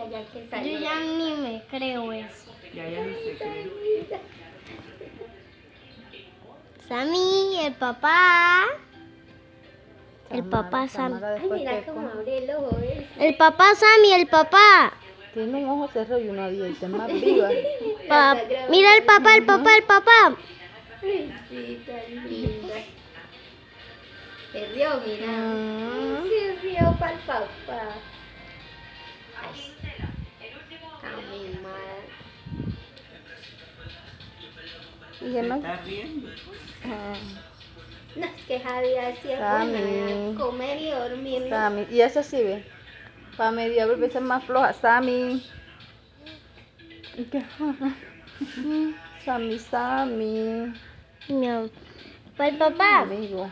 ya que Yo salió. ya ni me creo eso. Ya ni se cree. Sammy, el papá. El papá Sammy. Ay, mira cómo abre el ojo, ¿ves? El papá Sammy, el papá. Tiene un ojo cerrado y uno abierto, es más viva. Mira el papá, el papá, el papá. Ay, sí, tan linda. Se rió, mira. Se rió para el papá. Ay, tan mimada. Y que no. Está riendo. No, es que Javi hacía Sammy. bueno, comer y dormir, ¿no? Sammy. Y esa sí ve. Para media vez es más floja. Sammy. ¿Y qué? Sammy, Sammy. Miau. Para el papá. Amigo.